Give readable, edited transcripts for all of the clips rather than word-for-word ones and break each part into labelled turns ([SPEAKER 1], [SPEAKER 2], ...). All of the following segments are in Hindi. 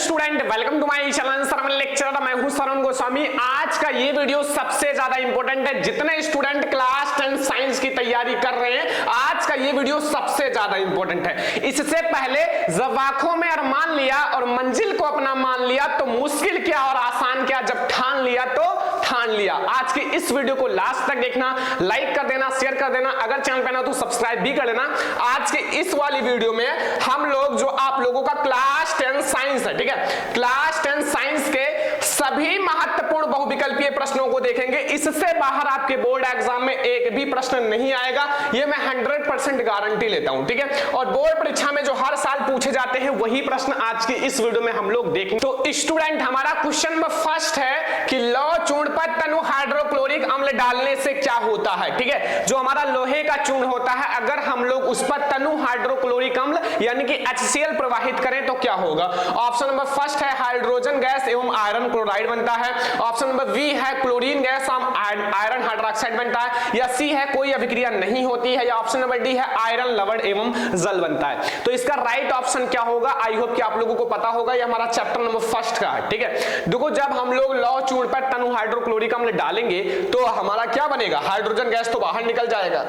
[SPEAKER 1] Student, welcome to my channel Sarman lecturer. मैं हूं सरमन गोस्वामी। आज का ये वीडियो सबसे ज्यादा इंपॉर्टेंट है। जितने स्टूडेंट क्लास 10 साइंस की तैयारी कर रहे हैं, आज का ये वीडियो सबसे ज्यादा इंपॉर्टेंट है। इससे पहले जब आंखों में अरमान लिया और मंजिल को अपना मान लिया तो मुश्किल क्या और आसान क्या, जब ठान लिया तो ठान लिया। आज की इस वीडियो को लास्ट तक देखना, लाइक कर देना, शेयर कर देना, अगर चैनल पे ना तो सब्सक्राइब भी कर लेना। आज के इस वाली वीडियो में हम लोग जो आप लोगों का क्लास 10 साइंस है, ठीक है, क्लास 10 साइंस के सभी महत्वपूर्ण बहुविकल्पीय प्रश्नों को देखेंगे। इससे बाहर आपके बोर्ड एग्जाम में एक भी प्रश्न नहीं आएगा, ये मैं 100% गारंटी लेता हूं, ठीक है। और बोर्ड परीक्षा में जो हर साल पूछे जाते हैं वही प्रश्न आज की इस वीडियो में हम लोग देखेंगे। तो स्टूडेंट, हमारा क्वेश्चन नंबर फर्स्ट है कि लौह चूर्ण पर तनु हाइड्रोक्लोरिक अम्ल डालने से क्या होता है, ठीक है। जो हमारा लोहे का चूर्ण होता है, अगर हम लोग उस पर तनु हाइड्रोक्लोरिक अम्ल यानी कि HCl प्रवाहित करें तो क्या होगा। ऑप्शन नंबर फर्स्ट है हाइड्रोजन गैस एवं आयरन क्लोराइड बनता है। ऑप्शन नंबर बी है क्लोरीन गैस एवं आयरन हाइड्रोक्साइड बनता है। या सी है कोई अभिक्रिया नहीं होती है। या ऑप्शन नंबर डी है आयरन लवण एवं जल बनता है। तो इसका राइट ऑप्शन क्या होगा, आई होप कि आप लोगों को पता होगा। ये हमारा चैप्टर नंबर फर्स्ट का है, ठीक है। देखो, जब हम लोग लौह चूर्ण पर तनु हाइड्रोक्लोरिक अम्ल डालेंगे तो हमारा क्या बनेगा, हाइड्रोजन गैस तो बाहर निकल जाएगा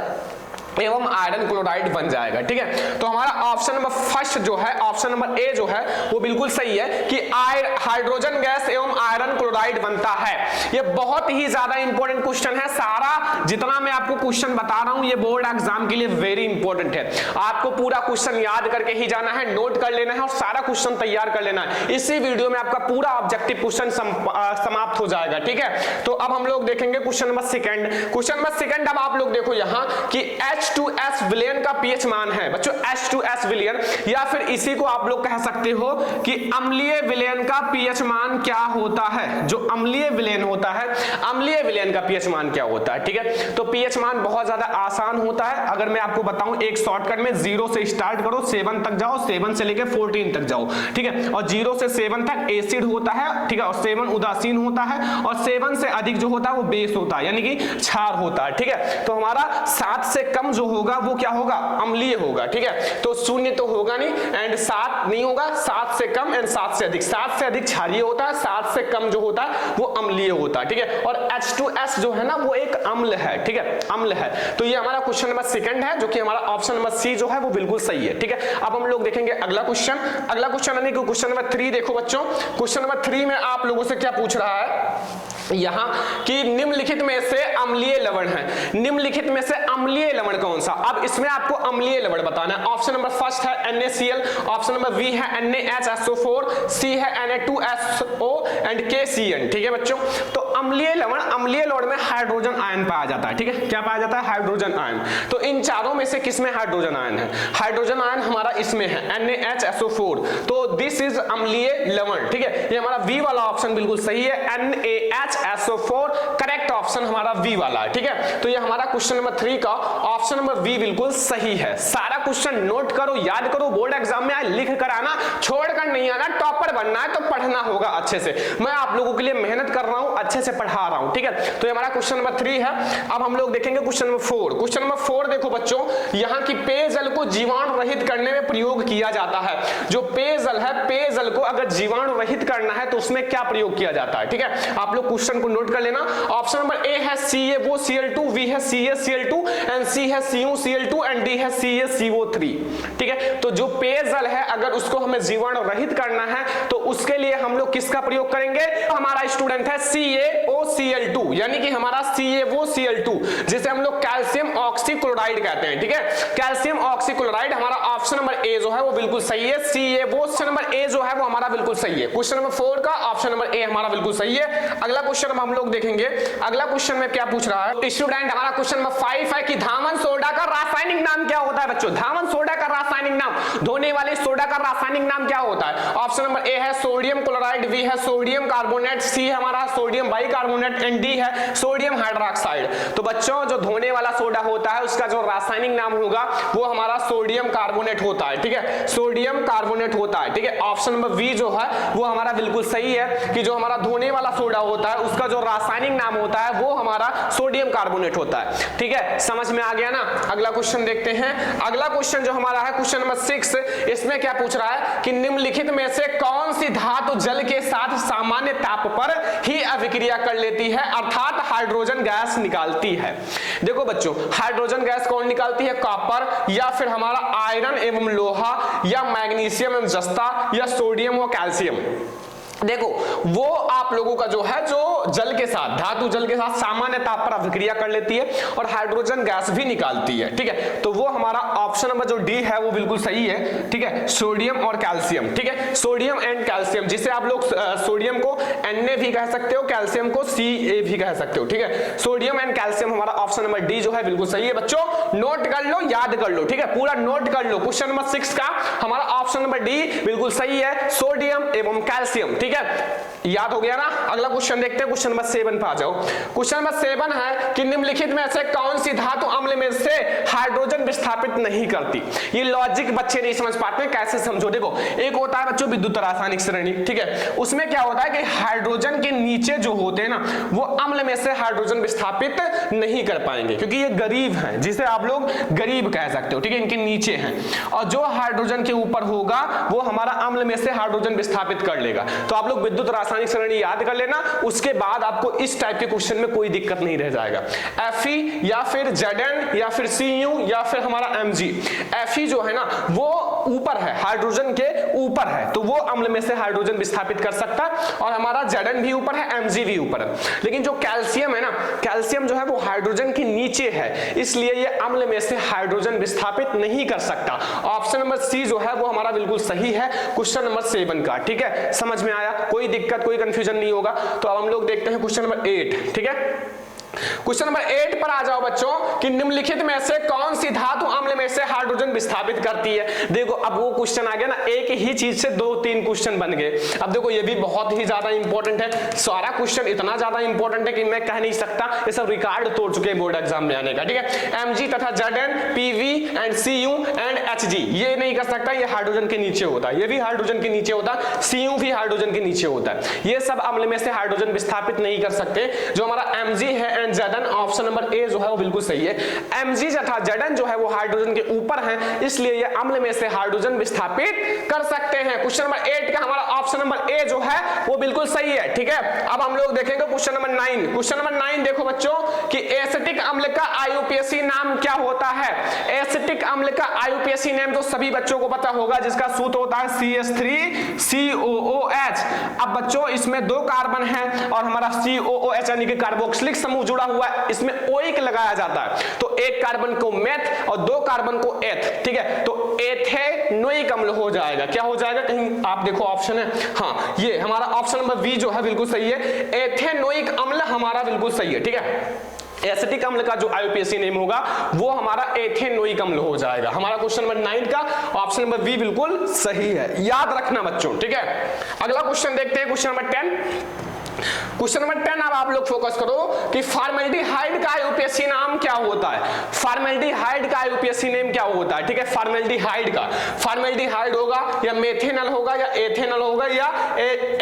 [SPEAKER 1] एवं आयरन क्लोराइड बन जाएगा, ठीक है। तो हमारा ऑप्शन नंबर फर्स्ट जो है, ऑप्शन नंबर ए जो है वो बिल्कुल सही है कि हाइड्रोजन गैस एवं आयरन क्लोराइड बनता है। ये बहुत ही ज्यादा इंपॉर्टेंट क्वेश्चन है। सारा जितना मैं आपको क्वेश्चन बता रहा हूं ये बोर्ड एग्जाम के लिए वेरी इंपॉर्टेंट है। आपको पूरा क्वेश्चन याद करके ही जाना है, नोट कर लेना है और सारा क्वेश्चन तैयार कर लेना है। इसी वीडियो में आपका पूरा ऑब्जेक्टिव क्वेश्चन समाप्त हो जाएगा, ठीक है। तो अब हम लोग देखेंगे question number second. Question number second, अब आप लोग देखो यहां कि H2S विलयन का pH मान है बच्चों, H2S विलयन, या फिर इसी को आप लोग कह सकते हो कि अम्लीय विलयन का pH मान क्या होता है। जो अम्लीय विलयन होता है, अम्लीय विलयन का pH मान क्या होता है, ठीक है। तो pH मान बहुत ज्यादा आसान होता है। अगर मैं आपको बताऊं एक शॉर्टकट में, 0 से स्टार्ट करो, 7 तक जाओ, 7 से लेकर 14 तक जाओ, ठीक है। और 0 से 7 तक एसिड होता है, ठीक है, और 7 उदासीन होता है, और 7 से अधिक जो होता है वो बेस होता है यानी कि क्षार होता है, ठीक है। तो हमारा 7 से कम जो होगा वो क्या होगा, अम्लीय होगा, ठीक है। तो 0 तो होगा नहीं, एंड 7 नहीं होगा, 7 से कम एंड 7 से अधिक। 7 से अधिक क्षारीय होता है, 7 से कम जो होता है वो अम्लीय होता है, ठीक है। और H2S जो है ना वो एक अम्ल है, ठीक है, अम्ल है। तो ये हमारा क्वेश्चन नंबर सेकंड है, जो कि हमारा ऑप्शन नंबर सी जो है वो बिल्कुल सही है, ठीक है। अब हम लोग देखेंगे अगला क्वेश्चन। अगला क्वेश्चन यानी कि क्वेश्चन नंबर 3 देखो बच्चों। क्वेश्चन नंबर 3 में आप लोगों से क्या पूछ रहा है यहां कि निम्नलिखित में से अम्लीय लवण है। निम्नलिखित में से अम्लीय लवण कौन सा। अब इसमें आपको अम्लीय लवण बताना है। ऑप्शन नंबर फर्स्ट है NaCl, ऑप्शन नंबर बी है NaHSO4, सी है Na2SO एंड KCN, ठीक है बच्चों। तो अम्लीय लवण में हाइड्रोजन आयन पाया जाता है, ठीक है। क्या पाया जाता है, हाइड्रोजन आयन। तो इन चारों में से किसमें हाइड्रोजन आयन है, हाइड्रोजन आयन हमारा इसमें है NaHSO4। तो दिस इज अम्लीय लवण, ठीक है। ये हमारा बी वाला ऑप्शन बिल्कुल सही है, NaHSO4 करेक्ट ऑप्शन हमारा बी वाला है, ठीक है। तो ये हमारा क्वेश्चन नंबर 3 का ऑप्शन नंबर बी बिल्कुल सही है। सारा क्वेश्चन नोट करो, याद करो, बोर्ड एग्जाम में लिख कर आना, छोड़कर नहीं आना। टॉपर बनना है तो पढ़ना होगा अच्छे से। मैं आप लोगों के लिए मेहनत कर रहा हूं, अच्छे से पढ़ा रहा हूं, ठीक है। तो ये हमारा क्वेश्चन नंबर 3 है। अब हम लोग देखेंगे क्वेश्चन नंबर 4। क्वेश्चन नंबर 4 देखो बच्चों, यहाँ की पेयजल को जीवाणु रहित करने में प्रयोग किया जाता है। जो पेयजल है, पेयजल को अगर जीवाणु रहित करना है तो उसमें क्या प्रयोग किया जाता है, ठीक है। आप लोग क्वेश्चन को नोट कर लेना। ऑप्शन नंबर ए है CaOCl2, बी है CaCl2 एंड सी है CuCl2 एंड डी है CaCO3, ठीक है। तो जो पेयजल है अगर उसको हमें जीवाणु रहित करना है तो उसके लिए हम लोग किसका प्रयोग करेंगे, हमारा स्टूडेंट है CaOCl2 यानी कि हमारा CaOCl2, जिसे हम लोग कैल्शियम ऑक्सीक्लोराइड कहते हैं, ठीक है। कैल्शियम ऑक्सीक्लोराइड हमारा ऑप्शन नंबर ए जो है वो बिल्कुल सही है। ऑप्शन नंबर ए जो है वो हमारा बिल्कुल सही है। क्वेश्चन नंबर 4 का ऑप्शन नंबर ए हमारा बिल्कुल सही है। अगला क्वेश्चन हम लोग देखेंगे। अगला क्वेश्चन में क्या पूछ रहा है स्टूडेंट, हमारा क्वेश्चन नंबर 5 है कि धामन सोडा का रासायनिक नाम क्या होता है बच्चों। धामन सोडा का रासायनिक नाम, धोने वाले सोडा का रासायनिक नाम क्या होता है। ऑप्शन नंबर ए है सोडियम क्लोराइड, बी है सोडियम कार्बोनेट, सी है हमारा सोडियम बाइकार्बोनेट एंड डी है सोडियम हाइड्रोक्साइड। तो बच्चों जो धोने वाला सोडा होता है उसका जो रासायनिक नाम होगा वो हमारा सोडियम कार्बोनेट होता है, ठीक है, सोडियम कार्बोनेट होता है, ठीक है। ऑप्शन नंबर बी जो है वो हमारा बिल्कुल सही है कि जो हमारा धोने वाला सोडा होता है उसका जो रासायनिक नाम होता है वो हमारा सोडियम कार्बोनेट होता है, ठीक है। समझ में आ गया ना। अगला क्वेश्चन देखते हैं। अगला क्वेश्चन जो हमारा है क्वेश्चन नंबर 6, इसमें क्या पूछ रहा है कि निम्नलिखित में से कौन सी धातु सामान्य ताप पर ही अभिक्रिया कर लेती है, अर्थात हाइड्रोजन गैस निकालती है। देखो बच्चों, हाइड्रोजन गैस कौन निकालती है? कॉपर या फिर हमारा आयरन एवं लोहा या मैग्नीशियम एवं जस्ता या सोडियम व कैल्शियम। देखो वो आप लोगों का जो है, जो जल के साथ, धातु जल के साथ सामान्य ताप पर अभिक्रिया कर लेती है और हाइड्रोजन गैस भी निकालती है। ठीक है, तो वो हमारा ऑप्शन नंबर जो डी है वो बिल्कुल सही है। ठीक है, सोडियम और कैल्शियम। ठीक है, सोडियम एंड कैल्शियम, जिसे आप लोग सोडियम को Na भी कह सकते हो, कैल्शियम को Ca भी कह सकते हो। ठीक है, सोडियम एंड कैल्शियम हमारा ऑप्शन नंबर डी जो है बिल्कुल सही है। बच्चों नोट कर लो, याद कर लो। ठीक है, पूरा नोट कर लो। क्वेश्चन नंबर 6 का हमारा ऑप्शन नंबर डी बिल्कुल सही है, सोडियम एवं कैल्शियम। ठीक है, याद हो गया ना। अगला क्वेश्चन देखते हैं, क्वेश्चन नंबर 7 पे आ जाओ। क्वेश्चन नंबर 7 है कि निम्नलिखित में से कौन सी धातु अम्ल में से हाइड्रोजन विस्थापित नहीं करती? ये लॉजिक बच्चे नहीं समझ पाते, कैसे समझो। देखो, एक होता है बच्चों विद्युत रासायनिक श्रेणी। ठीक है, उसमें क्या होता है कि हाइड्रोजन के नीचे जो होते हैं ना, वो अम्ल में से हाइड्रोजन विस्थापित नहीं कर पाएंगे, क्योंकि ये गरीब हैं, जिसे आप लोग गरीब कह सकते हो। ठीक है, इनके नीचे हैं, और जो हाइड्रोजन के ऊपर होगा वो हमारा अम्ल में से हाइड्रोजन विस्थापित कर लेगा। तो आप लोग विद्युत रासायनिक श्रेणी याद कर लेना, उसके बाद आपको इस टाइप के क्वेश्चन में कोई दिक्कत नहीं रह जाएगा। Fe या फिर Zn या फिर Cu या फिर हमारा Mg। Fe जो है ना वो ऊपर है, हाइड्रोजन के ऊपर है, तो वो अम्ल में से हाइड्रोजन विस्थापित कर सकता है, और हमारा Zn भी ऊपर है, Mg भी ऊपर है। लेकिन जो कैल्शियम है ना, कैल्शियम जो है वो हाइड्रोजन के नीचे है, इसलिए ये अम्ल में से हाइड्रोजन विस्थापित नहीं कर सकता। ऑप्शन नंबर सी जो है वो हमारा बिल्कुल सही है क्वेश्चन नंबर 7 का। ठीक है, समझ में आया? कोई दिक्कत, कोई कंफ्यूजन नहीं होगा। तो अब हम लोग देखते हैं क्वेश्चन नंबर 8। ठीक है, क्वेश्चन नंबर 8 पर आ जाओ बच्चों कि निम्नलिखित में से कौन सी धातु अम्ल में से हाइड्रोजन विस्थापित करती है? देखो अब वो क्वेश्चन आ गया ना, एक ही चीज से 2-3 क्वेश्चन बन गए। अब देखो ये भी बहुत ही ज्यादा इंपॉर्टेंट है, सारा क्वेश्चन इतना ज्यादा इंपॉर्टेंट है कि मैं कह नहीं सकता, ये सब रिकॉर्ड तोड़ चुके हैं बोर्ड एग्जाम में आने का। ठीक है, Mg तथा Zn, Pv and Cu and Hg ये नहीं कर सकता, ये हाइड्रोजन के नीचे होता है, ये भी हाइड्रोजन के नीचे होता है, Cu भी हाइड्रोजन के नीचे होता है। ये सब अम्ल में से हाइड्रोजन विस्थापित नहीं कर सकते। जो हमारा Mg है Zn, ऑप्शन नंबर ए जो है वो बिल्कुल सही है। Mg तथा Zn जो है वो हाइड्रोजन के ऊपर है, इसलिए ये अम्ल में से हाइड्रोजन विस्थापित कर सकते हैं। क्वेश्चन नंबर 8 का हमारा ऑप्शन नंबर ए जो है वो बिल्कुल सही है। ठीक है, अब हम लोग देखेंगे क्वेश्चन नंबर 9। क्वेश्चन नंबर 9 देखो बच्चों कि एसिटिक अम्ल का IUPAC नाम क्या होता है? एसिटिक अम्ल का IUPAC नाम तो सभी बच्चों को पता होगा, जिसका सूत्र होता है CH3COOH। अब बच्चों इसमें 2 कार्बन है और हमारा COOH यानी कि कार्बोक्सिलिक समूह जुड़ा हुआ है, इसमें ओइक लगाया जाता है, तो एक कार्बन को मेथ और 2 कार्बन को एथ। ठीक है, तो एथेनोइक अम्ल हो जाएगा। क्या हो जाएगा? कहीं आप देखो ऑप्शन है, हाँ ये हमारा ऑप्शन नंबर बी जो है बिल्कुल सही है, एथेनोइक अम्ल हमारा बिल्कुल सही है। ठीक है, एसिटिक अम्ल का जो IUPAC नेम होगा वो हमारा एथेनोइक अम्ल हो जाएगा। हमारा क्वेश्चन नंबर 9 का ऑप्शन नंबर बी बिल्कुल सही है, याद रखना बच्चों। ठीक है, अगला क्वेश्चन देखते हैं, क्वेश्चन नंबर 10। क्वेश्चन नंबर 10 अब आप लोग फोकस करो कि फॉर्मेल्डिहाइड का IUPAC नाम क्या होता है? फॉर्मेल्डिहाइड का IUPAC नेम क्या होता है? ठीक है, फॉर्मेल्डिहाइड का, फॉर्मेल्डिहाइड होगा या मेथेनॉल होगा या एथेनॉल होगा या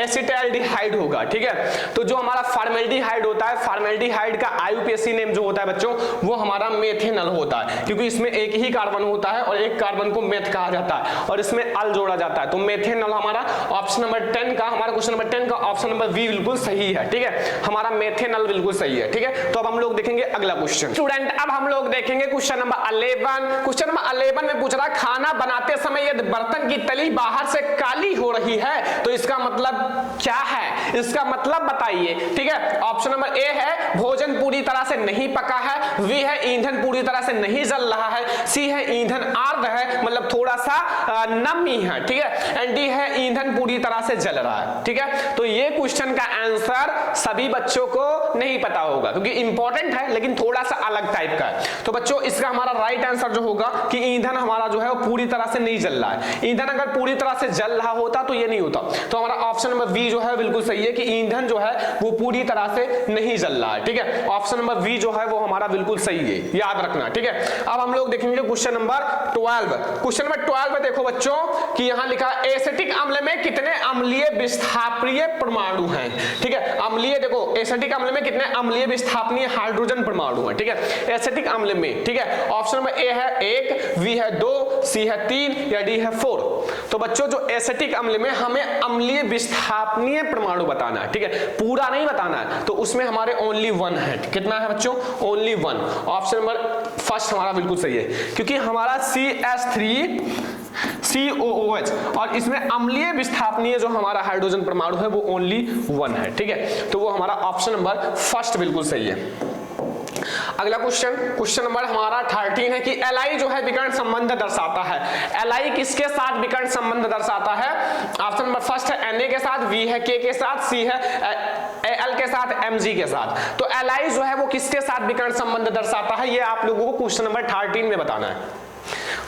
[SPEAKER 1] एसिटाल्डिहाइड होगा। ठीक है, तो जो हमारा फॉर्मेल्डिहाइड होता है, फॉर्मेल्डिहाइड का IUPAC नेम जो होता है बच्चों वो हमारा मेथेनॉल होता है, क्योंकि इसमें एक ही कार्बन होता है और एक कार्बन को मेथ कहा जाता है और इसमें अल जोड़ा जाता है, तो मेथेनॉल हमारा ऑप्शन नंबर 10 का, हमारा क्वेश्चन नंबर 10 का ऑप्शन नंबर बी बिल्कुल सही है। ठीक है, हमारा मेथेनॉल बिल्कुल सही है। ठीक है, तो अब हम लोग देखेंगे अगला क्वेश्चन। स्टूडेंट अब हम लोग देखेंगे क्वेश्चन नंबर 11। क्वेश्चन नंबर 11 में पूछ रहा है खाना बनाते समय यदि बर्तन की तली बाहर से काली हो रही है तो इसका मतलब क्या है? इसका मतलब बताइए। ठीक है, ऑप्शन नंबर ए है भोजन पूरी तरह से नहीं पका है, बी है ईंधन पूरी तरह से नहीं जल रहा है, सी है ईंधन आर्द्र है मतलब थोड़ा सा नमी है। ठीक है, एंड डी है ईंधन पूरी तरह से जल रहा है। ठीक है, तो ये क्वेश्चन का आंसर सभी बच्चों को नहीं पता होगा क्योंकि इंपॉर्टेंट है लेकिन थोड़ा सा अलग टाइप का है। तो बच्चों इसका हमारा राइट आंसर जो होगा कि ईंधन हमारा जो है वो पूरी तरह से नहीं जल रहा है। ईंधन अगर पूरी तरह से जल रहा होता तो ये नहीं होता, तो हमारा ऑप्शन नंबर बी जो है बिल्कुल सही है कि ईंधन जो है वो पूरी तरह से नहीं जल रहा है। ठीक है, ऑप्शन नंबर बी जो है वो हमारा बिल्कुल सही है, याद रखना। ठीक है, अब हम लोग देखेंगे क्वेश्चन नंबर 12। क्वेश्चन नंबर 12 में देखो बच्चों कि यहां लिखा एसिटिक अम्ल में कितने अम्लीय विस्थापनीय परमाणु हैं? ठीक है, अम्लीय देखो एसिटिक अम्ल में कितने अम्लीय विस्थापनीय हाइड्रोजन परमाणु हैं? ठीक है, एसिटिक अम्ल में। ठीक है, ऑप्शन नंबर ए है 1, बी है 2, सी है 3 या डी है 4। तो बच्चों जो एसिटिक अम्ल में हमें अम्लीय विस्थापनीय परमाणु बताना है, ठीक है, पूरा नहीं बताना है, तो उसमें हमारे ओनली 1 है। कितना है बच्चों? ओनली 1। ऑप्शन नंबर फर्स्ट हमारा बिल्कुल सही है, क्योंकि हमारा CH3COOH और इसमें अम्लीय विस्थापनीय जो हमारा हाइड्रोजन परमाणु है वो ओनली 1 है, ठीक है, तो वो हमारा ऑप्शन नंबर फर्स्ट बिल्कुल सही है। अगला क्वेश्चन नंबर हमारा 13 है कि Li जो है विकर्ण संबंध दर्शाता है। Li किसके साथ विकर्ण संबंध दर्शाता है? ऑप्शन नंबर फर्स्ट है Na के साथ, V है K के साथ, C है Al के साथ, Mg के साथ। तो Li जो है वो किसके साथ विकर्ण संबंध दर्शाता है, ये आप लोगों को क्वेश्चन नंबर 13 में बताना है।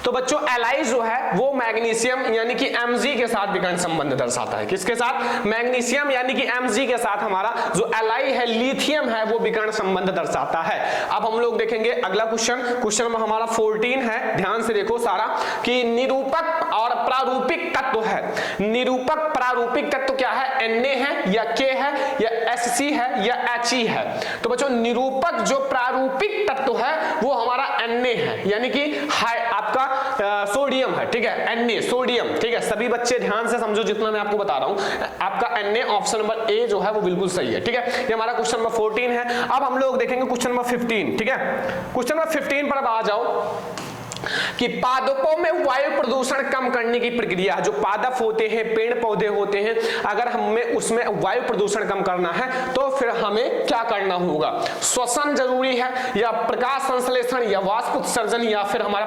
[SPEAKER 1] तो बच्चों Li जो है वो मैग्नीशियम यानी कि Mg के साथ विकर्ण संबंध दर्शाता है। किसके साथ? मैग्नीशियम यानी कि Mg के साथ हमारा जो Li है, लिथियम है, वो विकर्ण संबंध दर्शाता है। अब हम लोग देखेंगे अगला क्वेश्चन में हमारा 14 है, ध्यान से देखो सारा, कि निरूपक और प्रारूपिक तत्व है। निरूपक प्रारूपिक तत्व क्या है? Na है या K है या Sc है या He है? तो बच्चों निरूपक जो प्रारूपिक तत्व है वो हमारा Na है, यानी कि आपका सोडियम है, ठीक है, Na सोडियम, ठीक है। सभी बच्चे ध्यान से समझो जितना मैं आपको बता रहा हूं, आपका Na ऑप्शन नंबर ए जो है वो बिल्कुल सही है, ठीक है। ये हमारा क्वेश्चन नंबर 14 है। अब हम लोग देखेंगे क्वेश्चन नंबर 15, ठीक है। क्वेश्चन नंबर 15 पर अब आ जाओ कि पादपों में वायु प्रदूषण कम करने की प्रक्रिया। जो पादप होते हैं, पेड़ पौधे होते हैं, अगर हमें उसमें वायु प्रदूषण कम करना है तो फिर हमें क्या करना होगा? श्वसन जरूरी है या प्रकाश संश्लेषण या वाष्प उत्सर्जन या फिर हमारा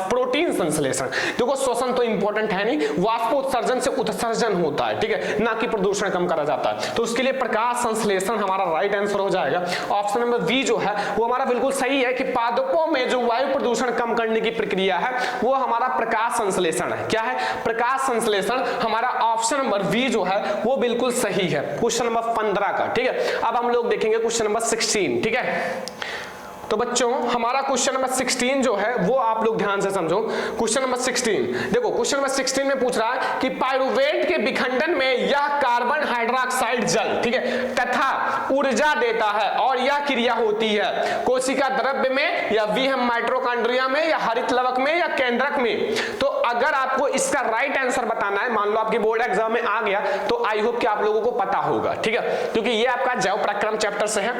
[SPEAKER 1] प्रोटीन संश्लेषण? देखो श्वसन तो इंपॉर्टेंट है नहीं, वाष्प उत्सर्जन से उत्सर्जन होता है, ठीक है, ना कि प्रदूषण कम करा जाता है। तो उसके लिए प्रकाश संश्लेषण हमारा राइट आंसर हो जाएगा। ऑप्शन नंबर बी जो है वो हमारा बिल्कुल सही है कि पादपों में जो वायु प्रदूषण कम करने की प्रक्रिया है वो हमारा प्रकाश संश्लेषण है। क्या है? प्रकाश संश्लेषण। हमारा ऑप्शन नंबर बी जो है वो बिल्कुल सही है क्वेश्चन नंबर 15 का, ठीक है। अब हम लोग देखेंगे क्वेश्चन नंबर 16, ठीक है। तो बच्चों हमारा क्वेश्चन नंबर 16 जो है वो आप लोग ध्यान से समझो। क्वेश्चन नंबर 16 देखो, क्वेश्चन नंबर 16 में पूछ रहा है कि पाइरुवेट के विखंडन में यह कार्बन हाइड्रोक्साइड जल, ठीक है, तथा ऊर्जा देता है और यह क्रिया होती है कोशिका द्रव्य में या विहम माइटोकॉन्ड्रिया में या हरित लवक में या केंद्रक में। तो अगर आपको इसका राइट आंसर बताना है, मान लो आपके बोर्ड एग्जाम में आ गया, तो आई होप कि आप लोगों को पता होगा, ठीक है, क्योंकि ये आपका जैव प्रक्रम चैप्टर से है।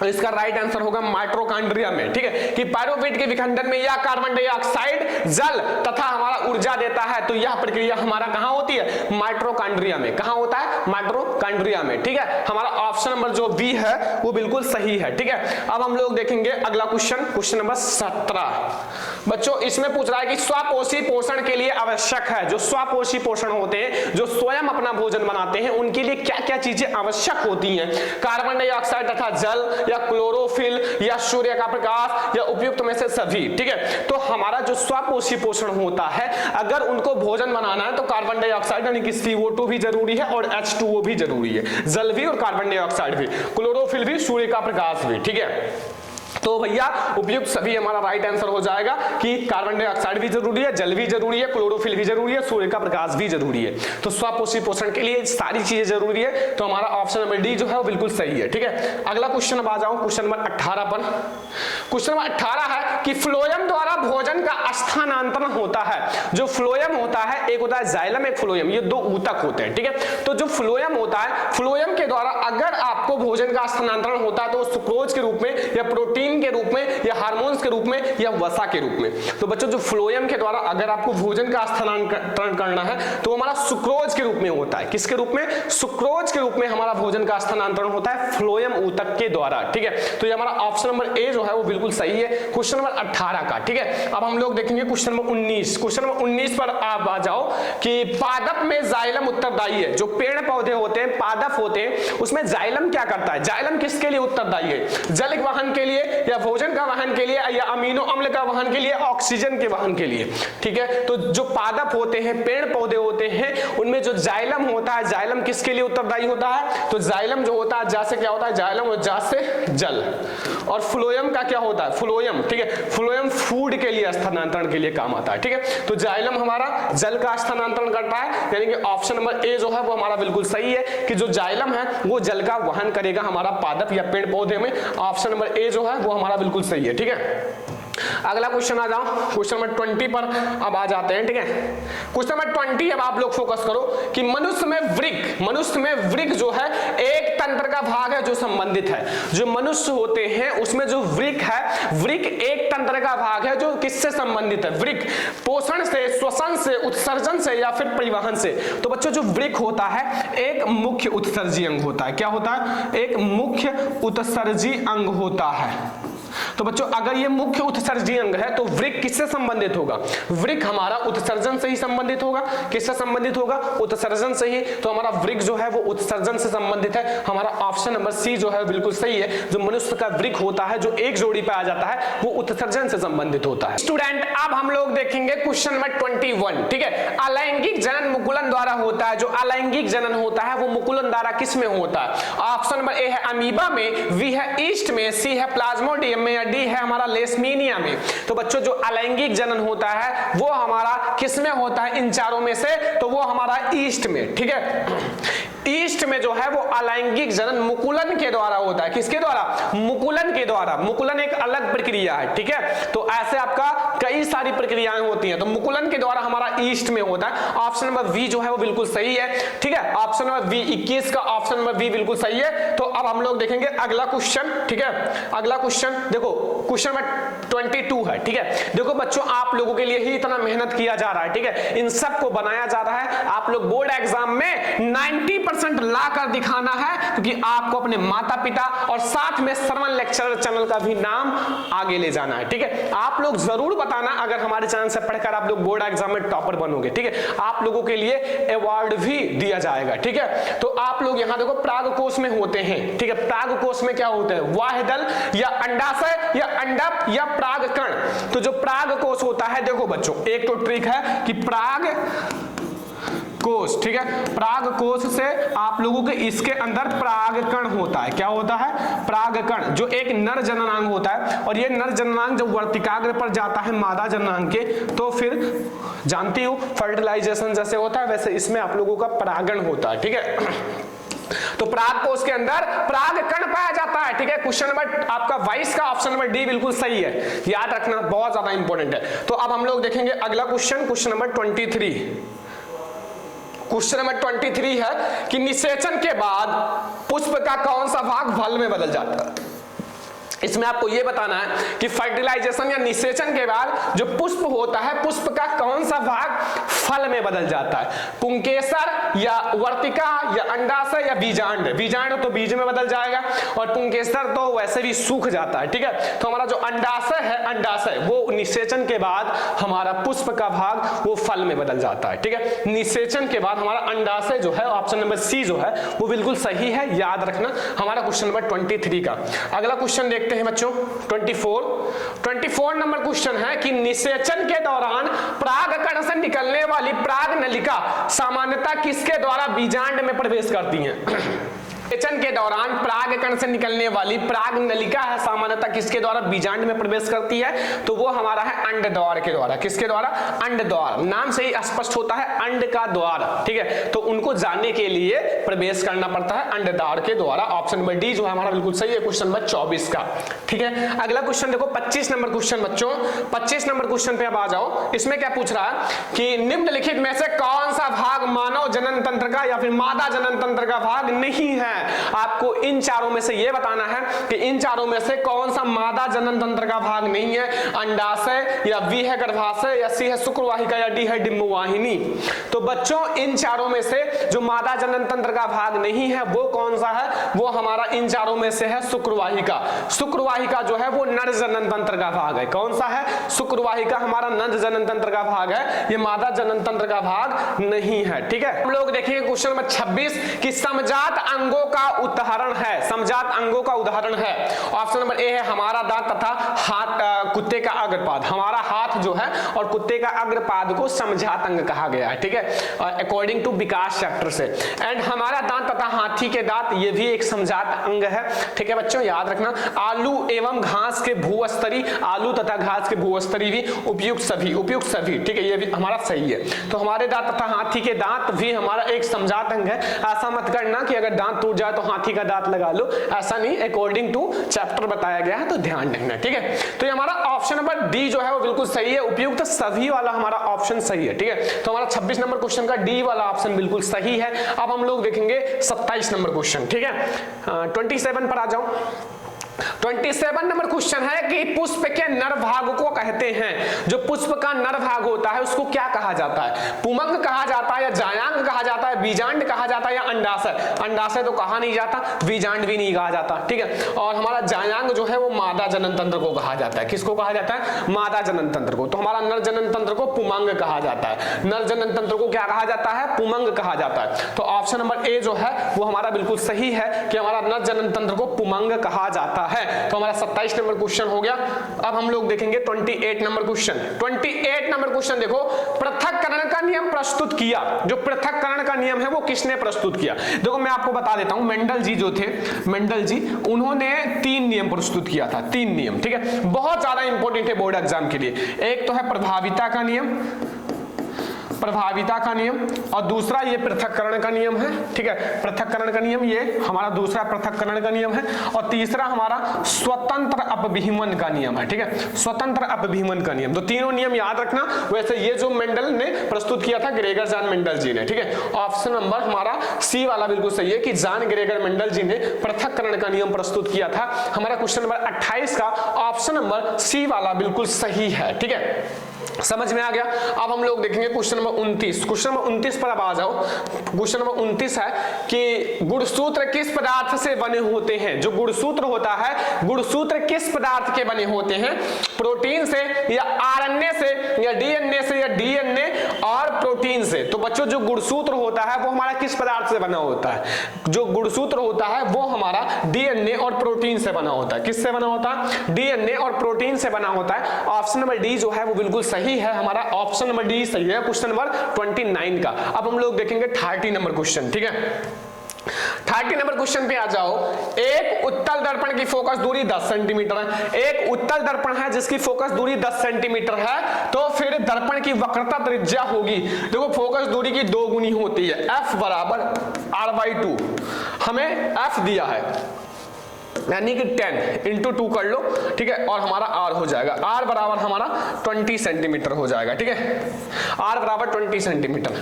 [SPEAKER 1] इसका राइट आंसर होगा माइटोकॉन्ड्रिया में, ठीक है, कि पाइरुवेट के विखंडन में यह कार्बन डाइऑक्साइड जल तथा हमारा ऊर्जा देता है। तो यह प्रक्रिया हमारा कहां होती है? माइटोकॉन्ड्रिया में। कहां होता है? माइटोकॉन्ड्रिया में, ठीक है। हमारा ऑप्शन नंबर जो बी है वो बिल्कुल सही है, ठीक है। अब हम लोग देखेंगे अगला क्वेश्चन नंबर 17। बच्चों इसमें पूछ रहा है कि स्वपोषी पोषण के लिए आवश्यक है। जो स्वपोषी पोषण होते हैं, जो स्वयं अपना भोजन बनाते हैं, उनके लिए क्या क्या चीजें आवश्यक होती हैं? कार्बन डाइऑक्साइड तथा जल या क्लोरोफिल या सूर्य का प्रकाश या उपयुक्त में से सभी, ठीक है। तो हमारा जो स्वपोषी पोषण होता है, अगर उनको भोजन बनाना है तो कार्बन डाइऑक्साइड यानी कि CO2 भी जरूरी है और H2O भी जरूरी है, जल भी और कार्बन डाइऑक्साइड भी, क्लोरोफिल भी, सूर्य का प्रकाश भी, ठीक है। तो भैया उपयुक्त सभी हमारा राइट आंसर हो जाएगा कि कार्बन डाइऑक्साइड भी जरूरी है, जल भी जरूरी है, क्लोरोफिल भी जरूरी है, सूर्य का प्रकाश भी जरूरी है। तो स्वपोषी पोषण के लिए सारी चीजें जरूरी है। तो हमारा ऑप्शन नंबर डी जो है वो बिल्कुल सही है, ठीक है। अगला क्वेश्चन आ जाओ क्वेश्चन नंबर 18 पर। क्वेश्चन नंबर 18 है कि फ्लोएम द्वारा भोजन का स्थानांतरण होता है। जो फ्लोएम होता है, एक होता है जाइलम, एक फ्लोएम, ये दो ऊतक होते हैं, ठीक है। तो जो फ्लोएम होता है, फ्लोएम के द्वारा अगर आपको भोजन का स्थानांतरण होता है तो सुक्रोज के रूप में या प्रोटीन के रूप में या हार्मोन्स के रूप में या वसा के रूप में। तो बच्चों जो फ्लोएम के द्वारा अगर आपको भोजन का स्थानांतरण करना है तो हमारा सुक्रोज के रूप में होता है। किसके रूप में? सुक्रोज के रूप में हमारा भोजन का स्थानांतरण होता है फ्लोएम ऊतक के द्वारा, ठीक है। तो ये हमारा ऑप्शन नंबर ए जो है वो बिल्कुल सही है क्वेश्चन नंबर 18 का, ठीक है। अब हम लोग देखेंगे क्वेश्चन नंबर 19। क्वेश्चन नंबर 19 पर आप आ जाओ कि पादप में जाइलम उत्तरदायी है। जो पेड़ पौधे होते हैं, पादप होते हैं, उसमें जाइलम क्या करता है? जाइलम किसके लिए उत्तरदायी है? जल वहन के लिए या भोजन का वहन के लिए या अमीनो अम्ल का वहन के लिए, ऑक्सीजन के वहन के लिए, ठीक है। तो जो पादप होते हैं, पेड़ पौधे होते हैं, उनमें जो जाइलम होता है, जाइलम किसके लिए उत्तरदायी होता है? तो जाइलम जो होता है, जा से क्या होता है? जाइलम, और जा से जल। और फ्लोएम का क्या होता है? फ्लोएम, ठीक है, फ्लोएम फूड के लिए स्थानांतरण के लिए काम आता है, ठीक है। तो जाइलम हमारा जल का स्थानांतरण करता है, यानी कि ऑप्शन नंबर ए जो है वो हमारा बिल्कुल सही है कि जो जाइलम है वो जल का वहन करेगा हमारा पादप या पेड़ पौधे में। ऑप्शन नंबर ए जो है वो हमारा बिल्कुल सही है, ठीक है। अगला क्वेश्चन आ जाओ, क्वेश्चन नंबर 20 पर अब आ जाते हैं। ठीक है, क्वेश्चन नंबर 20 अब आप लोग फोकस करो कि मनुष्य में वृक्क जो है एक तंत्र का भाग है जो संबंधित है। जो मनुष्य होते हैं उसमें जो वृक्क है, वृक्क एक तंत्र का भाग है जो किससे संबंधित है? वृक्क पोषण से, श्वसन से, उत्सर्जन से या फिर परिवहन से। तो बच्चों जो वृक्क होता है एक मुख्य उत्सर्जी अंग होता है। क्या होता है? एक मुख्य उत्सर्जी अंग होता है। तो बच्चों अगर ये मुख्य उत्सर्जी अंग है तो वृक्क किससे संबंधित होगा? वृक्क हमारा उत्सर्जन से ही संबंधित होगा। किससे संबंधित होगा? उत्सर्जन से ही। तो हमारा वृक्क जो है वो उत्सर्जन से संबंधित है। हमारा ऑप्शन नंबर सी जो है बिल्कुल सही है। जो मनुष्य का वृक्क होता है जो एक जोड़ी पे आ जाता है वो उत्सर्जन से संबंधित होता है। स्टूडेंट अब हम लोग देखेंगे क्वेश्चन नंबर 21। ठीक है, अलैंगिक जनन मुकुलन द्वारा होता है। जो अलैंगिक जनन होता है वो मुकुलन द्वारा किस में होता है? ऑप्शन नंबर ए है अमीबा में, बी है ईस्ट में, सी है प्लाज्मोडियम में, या डी है हमारा लेशमीनिया में। तो बच्चों जो अलैंगिक जनन होता है वो हमारा किस में होता है इन चारों में से? तो वो हमारा ईस्ट में। ठीक है, ईस्ट में जो है वो अलैंगिक जनन मुकुलन के द्वारा होता है। किसके द्वारा? मुकुलन के द्वारा। मुकुलन एक अलग प्रक्रिया है। ठीक है, तो ऐसे आपका कई सारी प्रक्रियाएं होती हैं। तो मुकुलन के द्वारा हमारा ईस्ट में होता है। ऑप्शन नंबर बी जो है वो बिल्कुल सही है। ठीक है, ऑप्शन नंबर बी 21 का ऑप्शन नंबर बी बिल्कुल सही है। तो अब हम लोग देखेंगे अगला क्वेश्चन। ठीक है, अगला क्वेश्चन देखो, क्वेश्चन नंबर 22 है। ठीक है, देखो बच्चों आप लोगों के लिए ही इतना मेहनत किया जा रहा है। ठीक है, इन सब को बनाया जा रहा है। आप लोग बोर्ड एग्जाम में 90% ला कर दिखाना है, क्योंकि आपको अपने माता पिता और साथ में श्रवण लेक्चरर चैनल का भी नाम आगे ले जाना है। ठीक है, आप लोग जरूर बताना अगर हमारे चैनल से पढ़कर आप लोग बोर्ड एग्जाम में टॉपर बनोगे। ठीक है, आप लोगों के लिए अवार्ड भी दिया जाएगा। ठीक है, तो आप लोग यहां देखो प्राग कोश में होते हैं। ठीक है, प्राग कोश में क्या होते हैं? वाहिदल या अंडाशय या अंडप या प्राग कण। तो जो प्राग कोश होता है, देखो बच्चों एक तो ट्रिक है कि प्राग कोश, ठीक है, प्राग कोश से आप लोगों के इसके अंदर परागकण होता है। क्या होता है? परागकण, जो एक नर जननांग होता है। और ये नर जननांग जब वर्तिकाग्र पर जाता है मादा जननांग के, तो फिर जानती हो फर्टिलाइजेशन जैसे होता है वैसे इसमें आप लोगों का परागण होता है। ठीक है, तो पराग कोश के अंदर परागकण पाया जाता है। ठीक है, क्वेश्चन नंबर आपका 22 का ऑप्शन नंबर डी बिल्कुल सही है। याद रखना, बहुत ज्यादा इंपॉर्टेंट है। तो अब हम लोग देखेंगे अगला question, question number 23। Question number 23 है कि निषेचन के बाद पुष्प का कौन सा भाग फल में बदल जाता है? इसमें आपको यह बताना है कि फर्टिलाइजेशन या निषेचन के बाद जो पुष्प होता है, पुष्प का कौन सा भाग फल में बदल जाता है? पुंकेसर या वर्तिका या अंडाशय या बीजांड? बीजांड तो बीज में बदल जाएगा और पुंकेसर तो वैसे भी सूख जाता है। ठीक है, तो हमारा जो अंडाशय है, अंडाशय वो निषेचन के बाद हमारा पुष्प का भाग वो फल में बदल जाता है। ठीक है, निषेचन के बाद हमारा अंडाशय जो है ऑप्शन नंबर सी जो है वो बिल्कुल सही है। याद रखना हमारा क्वेश्चन नंबर 23 का। अगला क्वेश्चन देखते हैं बच्चों 24 नंबर क्वेश्चन है कि निषेचन के दौरान परागकण से निकलने वाली पराग नलिका सामान्यतः किसके द्वारा बीजांड में प्रवेश करती है? निषेचन के दौरान परागकण से निकलने वाली पराग नलिका है सामान्यतः किसके द्वारा बीजांड में प्रवेश करती है? तो वो हमारा है अंड द्वार के द्वारा। किसके द्वारा? अंड द्वार। नाम से ही स्पष्ट होता है अंड का द्वार। ठीक है, तो उनको जानने के लिए प्रवेश करना पड़ता है अंड द्वार के द्वारा। ऑप्शन नंबर डी जो है हमारा बिल्कुल सही है, क्वेश्चन नंबर 24 का। ठीक है, अगला क्वेश्चन देखो 25 नंबर क्वेश्चन बच्चों। 25 नंबर क्वेश्चन पे अब आ जाओ। इसमें क्या पूछ रहा है कि निम्नलिखित में से कौन सा भाग मानव जनन तंत्र का या फिर मादा जनन तंत्र का भाग नहीं है? आपको इन चारों में से यह बताना है कि इन चारों में से कौन सा मादा जनन तंत्र का भाग नहीं है? अंडाशय या बी है गर्भाशय या सी है शुक्रवाहिका या डी है डिंबवाहिनी। तो बच्चों इन चारों में से जो मादा जनन तंत्र का भाग नहीं है वो कौन सा है? वो हमारा इन चारों में से है शुक्रवाहिका। शुक्रवाहिका जो है वो नर जनन तंत्र का भाग है। कौन सा है? शुक्रवाहिका हमारा नर जनन तंत्र का भाग है, ये मादा जनन तंत्र का भाग नहीं है। ठीक है, हम लोग देखेंगे क्वेश्चन नंबर 26 कि समजात अंगों का उदाहरण है। समजात अंगों का उदाहरण है ऑप्शन नंबर ए है हमारा दांत तथा हाथ, कुत्ते का अग्रपाद। हमारा हाथ जो है और कुत्ते का अग्रपाद को समजात अंग कहा गया है। ठीक है, अकॉर्डिंग टू विकास चैप्टर से। एंड हमारा दांत तथा हाथी के दांत ये भी एक समजात अंग है। ठीक है बच्चों, याद रखना आलू एवं घास के भूस्तरी, आलू तथा घास के भूस्तरी भी उपयुक्त सभी। ठीक है, ये भी हमारा सही है। तो हमारे दांत तथा हाथी के दांत भी हमारा एक समझात अंग है। ऐसा मत करना कि अगर दांत टूट जाए तो हाथी का दांत लगा लो, ऐसा नहीं, अकॉर्डिंग टू चैप्टर बताया गया है, तो ध्यान रखना, ठीक है। तो ये हमारा ऑप्शन नंबर डी जो है वो बिल्कुल सही है, उपयुक्त सभी वाला हमारा ऑप्शन सही है, ठीक है। तो हमारा 26 नंबर क्वेश्चन का डी वाला ऑप्शन बिल्कुल सही है। अब हम लोग देखेंगे 27 नंबर क्वेश्चन, ठीक है। 27 पर आ जाओ। 27 नंबर क्वेश्चन है कि पुष्प के नर भाग को कहते हैं, जो पुष्प का नर भाग होता है उसको क्या कहा जाता है? पुमंग कहा जाता है, या जायांग कहा जाता है, बीजांड कहा जाता है, या अंडाशय? अंडाशय तो कहा नहीं जाता, बीजांड भी नहीं कहा जाता, ठीक है। और हमारा जायांग जो है वो मादा जनन तंत्र को कहा जाता है। किसको कहा जाता है? मादा जनन तंत्र को। तो हमारा नर जनन तंत्र को पुमंग कहा जाता है। नर जनन तंत्र को क्या कहा जाता है? पुमंग कहा जाता है। तो ऑप्शन नंबर ए जो है वो हमारा बिल्कुल सही है कि हमारा नर जनन तंत्र को पुमंग कहा जाता है। तो हमारा 27 नंबर क्वेश्चन हो गया। अब हम लोग देखेंगे 28 नंबर क्वेश्चन। 28 नंबर क्वेश्चन देखो, पृथक्करण का नियम प्रस्तुत किया। जो पृथक्करण का नियम है वो किसने प्रस्तुत किया? देखो मैं आपको बता देता हूं, मेंडल जी जो थे, मेंडल जी, उन्होंने 3 नियम प्रस्तुत किया था, 3 नियम, ठीक है। बहुत ज्यादा इंपॉर्टेंट है बोर्ड एग्जाम के लिए। एक तो है प्रभाविता का नियम, प्रभाविता का नियम, और दूसरा ये पृथक्करण का नियम है, ठीक है। पृथक्करण का नियम ये हमारा दूसरा पृथक्करण का नियम है, और तीसरा हमारा स्वतंत्र अपभीमन का नियम है, ठीक है। स्वतंत्र अपभीमन का नियम, तो तीनों नियम याद रखना। वैसे ये जो मेंडल ने प्रस्तुत किया था, ग्रेगर जान मेंडल जी ने, ठीक है। ऑप्शन नंबर हमारा सी वाला बिल्कुल सही है कि जान ग्रेगर मेंडल जी ने पृथक्करण का नियम प्रस्तुत किया था। हमारा क्वेश्चन नंबर 28 का ऑप्शन नंबर सी वाला बिल्कुल सही है, ठीक है। समझ में आ गया। अब हम लोग देखेंगे क्वेश्चन नंबर 29। क्वेश्चन नंबर 29 पर अब आ जाओ। क्वेश्चन नंबर 29 है कि गुणसूत्र किस पदार्थ से बने होते हैं? जो गुणसूत्र होता है, गुणसूत्र किस पदार्थ के बने होते हैं? प्रोटीन से, या आरएनए से, या डीएनए से, या डीएनए और प्रोटीन से। तो बच्चों जो गुणसूत्र होता है वो हमारा किस पदार्थ से बना होता है? जो गुणसूत्र होता है वो हमारा डीएनए और प्रोटीन से बना होता है। किससे बना होता है? डीएनए और प्रोटीन से बना होता है। ऑप्शन नंबर डी जो है वो बिल्कुल सही है, हमारा ऑप्शन नंबर डी सही है क्वेश्चन नंबर 29 का। अब हम लोग देखेंगे 30 नंबर क्वेश्चन, ठीक है। 30 नंबर क्वेश्चन पे आ जाओ। एक उत्तल दर्पण की फोकस दूरी 10 सेंटीमीटर है। एक उत्तल दर्पण है जिसकी फोकस दूरी 10 सेंटीमीटर है, तो फिर दर्पण की वक्रता त्रिज्या होगी। देखो फोकस दूरी की 2 गुनी होती है, f बराबर r/2। हमें f दिया है, यानी कि 10 इंटू 2 कर लो, ठीक है, और हमारा r हो जाएगा। r बराबर हमारा 20 सेंटीमीटर हो जाएगा, ठीक है। r बराबर 20 सेंटीमीटर,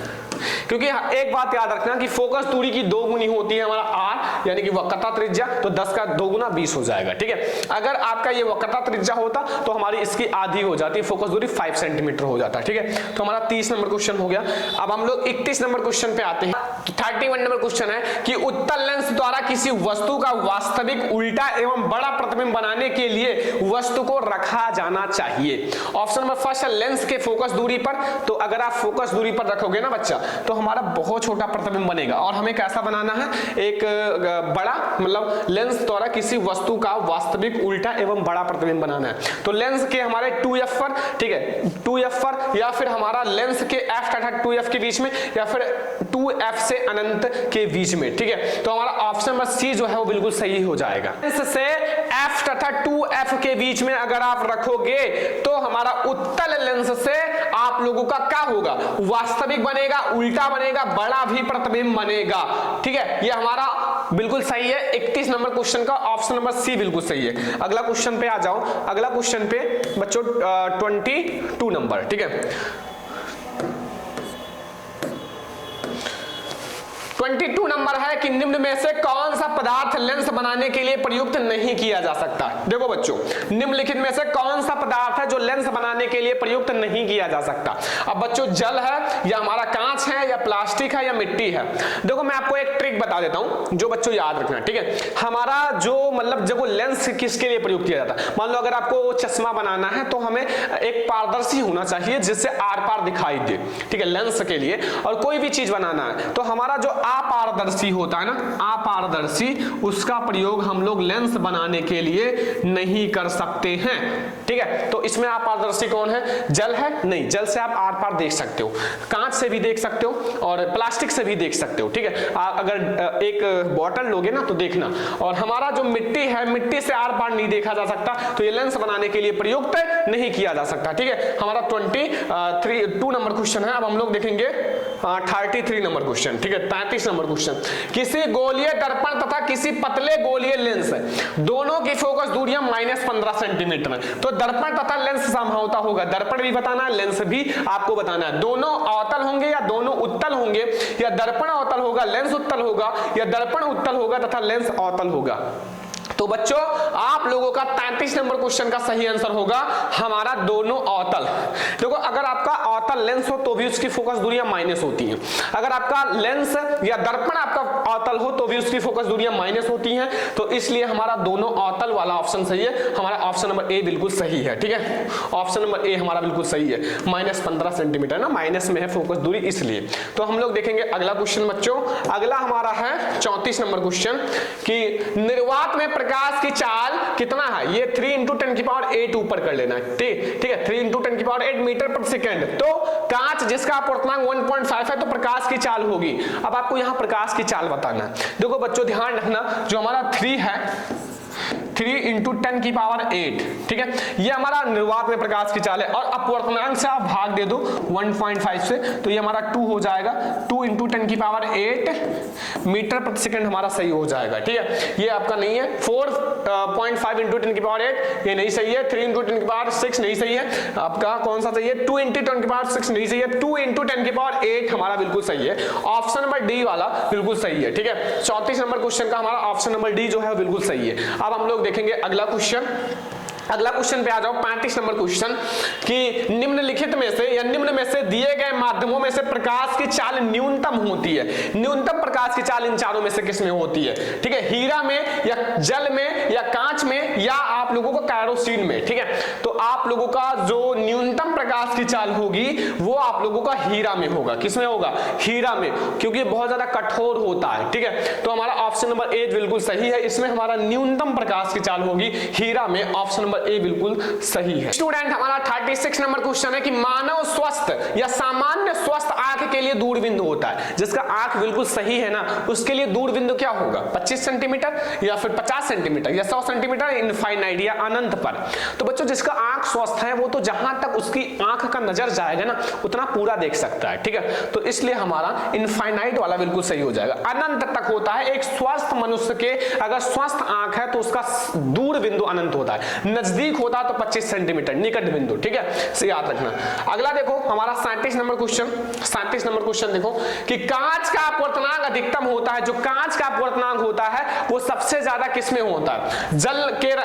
[SPEAKER 1] क्योंकि एक बात याद रखना कि फोकस दूरी की 2 गुनी होती है हमारा r, यानी कि वक्रता त्रिज्या, तो 10 का 2 गुना 20 हो जाएगा, ठीक है। अगर आपका ये वक्रता त्रिज्या होता तो हमारी इसकी आधी हो जाती, फोकस दूरी 5 सेंटीमीटर हो जाता, ठीक है। तो हमारा 30 नंबर क्वेश्चन हो गया। अब हम लोग 31 नंबर क्वेश्चन पे आते हैं। 31 नंबर क्वेश्चन है कि उत्तल लेंस द्वारा किसी वस्तु का वास्तविक उल्टा एवं बड़ा प्रतिबिंब बनाने के लिए वस्तु को रखा जाना चाहिए। ऑप्शन नंबर फर्स्ट है लेंस के फोकस दूरी पर। तो अगर आप फोकस दूरी पर रखोगे ना बच्चा, तो हमारा बहुत छोटा प्रतिबिंब बनेगा। और हमें कैसा बनाना है? एक बड़ा, मतलब लेंस द्वारा किसी वस्तु का वास्तविक उल्टा एवं बड़ा प्रतिबिंब बनाना है। तो लेंस के हमारे 2f पर, ठीक है, 2f पर, या फिर हमारा लेंस के f तथा 2f के बीच में, या फिर 2f से अनंत के बीच में, ठीक है। तो हमारा ऑप्शन नंबर सी जो है वो बिल्कुल सही हो जाएगा। लेंस से f तथा 2f के बीच में अगर आप रखोगे तो हमारा उत्तल लेंस से आप लोगों का क्या होगा? वास्तविक बनेगा, उल्टा बनेगा, बड़ा भी प्रतिबिंब बनेगा, ठीक है। ये हमारा बिल्कुल सही है 31 नंबर क्वेश्चन का ऑप्शन नंबर सी बिल्कुल सही है। अगला क्वेश्चन पे आ जाओ। अगला क्वेश्चन पे बच्चों 22 नंबर, ठीक है। 22 नंबर है कि निम्न में से कौन सा पदार्थ लेंस बनाने के लिए प्रयुक्त नहीं किया जा सकता? देखो बच्चों, निम्नलिखित में से कौन सा पदार्थ है जो लेंस बनाने के लिए प्रयुक्त नहीं किया जा सकता? अब बच्चों जल है, या हमारा कांच है, या प्लास्टिक है, या मिट्टी है? देखो मैं आपको एक ट्रिक बता देता हूं जो बच्चों याद रखना, ठीक है। हमारा जो मतलब जब वो लेंस किसके लिए प्रयुक्त किया जाता है, मान लो अगर आपको चश्मा बनाना है तो हमें एक पारदर्शी होना चाहिए जिससे आर पार दिखाई दे, ठीक है, लेंस के लिए। और कोई भी चीज बनाना है तो हमारा जो अपारदर्शी होता है ना, अपारदर्शी, उसका प्रयोग हम लोग लेंस बनाने के लिए नहीं कर सकते हैं, ठीक है। तो इसमें अपारदर्शी कौन है? जल है? नहीं, जल से आप आर पार देख सकते हो, कांच से भी देख सकते हो, और प्लास्टिक से भी देख सकते हो, ठीक है। आप अगर एक बॉटल लोगे ना तो देखना। और हमारा जो मिट्टी है, मिट्टी से आर पार नहीं देखा जा सकता, तो ये लेंस बनाने के लिए प्रयुक्त नहीं किया जा सकता, ठीक है। हमारा 22 नंबर क्वेश्चन है। अब हम लोग देखेंगे 33 नंबर क्वेश्चन, ठीक है। 33 नंबर क्वेश्चन, किसी गोलीय दर्पण तथा किसी पतले गोलीय लेंस दोनों की फोकस दूरियां -15 सेंटीमीटर है। तो दर्पण तथा लेंस समहावता होगा, दर्पण भी बताना है, लेंस भी आपको बताना है। दोनों अवतल होंगे या दोनों उत्तल होंगे, या दर्पण अवतल होगा लेंस उत्तल होगा, या दर्पण उत्तल होगा तथा लेंस अवतल होगा। तो बच्चों आप लोगों का 33 नंबर क्वेश्चन का सही आंसर होगा हमारा दोनों अवतल। देखो अगर आपका अवतल लेंस हो तो भी उसकी फोकस दूरियां माइनस होती हैं, अगर आपका लेंस या दर्पण आपका अवतल हो तो भी उसकी फोकस दूरियां माइनस होती हैं। तो इसलिए हमारा दोनों अवतल वाला ऑप्शन सही है, हमारा ऑप्शन नंबर ए बिल्कुल सही है, ठीक है। ऑप्शन नंबर ए हमारा बिल्कुल सही है, -15 सेंटीमीटर ना, माइनस में है फोकस दूरी इसलिए। तो हम लोग देखेंगे अगला क्वेश्चन बच्चों। अगला हमारा है 34 नंबर क्वेश्चन कि निर्वात में प्रकाश की चाल कितना है। ये 3 × 10⁸ ऊपर कर लेना है, ठीक है। 3 × 10⁸ मीटर प्रति सेकेंड। तो कांच जिसका अपवर्तनांक 1.5 है तो प्रकाश की चाल होगी। अब आपको यहां प्रकाश की चाल बताना है। देखो बच्चों ध्यान रखना, जो हमारा 3 है 3 × 10⁸, ठीक है, ये हमारा निर्वात में प्रकाश की चाल है। और अपवर्तनांक से आप भाग दे दो 1.5 से, तो ये हमारा 2 हो जाएगा। 2 × 10⁸ मीटर प्रति सेकंड हमारा सही हो जाएगा, ठीक है। ये आपका नहीं है 4.5 × 10⁸, ये नहीं सही है। 3 × 10⁶ नहीं सही है। आपका कौन सा सही है? 2 × 10⁶ नहीं सही है। 2 × 10⁸ हमारा बिल्कुल सही है। ऑप्शन नंबर डी वाला बिल्कुल सही है, ठीक है। 34 नंबर क्वेश्चन का हमारा ऑप्शन नंबर डी जो है बिल्कुल सही है। अब हम लोग देखेंगे अगला क्वेश्चन। अगला क्वेश्चन पे आ जाओ, 35 नंबर क्वेश्चन कि निम्नलिखित में से या निम्न में से दिए गए माध्यमों में से प्रकाश की चाल न्यूनतम होती है। न्यूनतम प्रकाश की चाल इन चारों में से किसमें होती है? ठीक है, हीरा में या जल में या कांच में या आप लोगों को कैरोसिन में, ठीक है। तो आप लोगों का जो न्यूनतम प्रकाश की चाल होगी वो आप लोगों का हीरा में होगा। किसमें होगा? हीरा में, क्योंकि बहुत ज्यादा कठोर होता है, ठीक है। तो हमारा ऑप्शन नंबर ए बिल्कुल सही है, इसमें हमारा न्यूनतम प्रकाश की चाल होगी हीरा में। ऑप्शन नंबर ए बिल्कुल सही है। स्टूडेंट हमारा 36 नंबर क्वेश्चन है कि मानव स्वस्थ या सामान्य स्वस्थ आंख के लिए दूरबिंदु होता है। जिसका आंख बिल्कुल सही है ना, उसके लिए दूरबिंदु क्या होगा? 25 सेंटीमीटर या फिर 50 सेंटीमीटर या 100 सेंटीमीटर, इनफाइनाइट या अनंत पर। तो बच्चों जिसका आंख स्वस्थ है वो तो जहां तक उसकी आंख का नजर जाएगा ना उतना पूरा देख सकता है, ठीक है। तो इसलिए हमारा इनफाइनाइट वाला बिल्कुल सही हो जाएगा। अनंत तक होता है। एक स्वस्थ मनुष्य के अगर स्वस्थ आंख है तो उसका दूर बिंदु अनंत होता है। नजदीक होता तो 25 सेंटीमीटर निकट बिंदु, ठीक है, से याद रखना। अगला देखो हमारा 37 नंबर क्वेश्चन। 37 नंबर क्वेश्चन देखो कि कांच का अपवर्तनांक अधिकतम होता है। जो कांच का अपवर्तनांक होता है वो सबसे ज्यादा किसमें होता है? जल के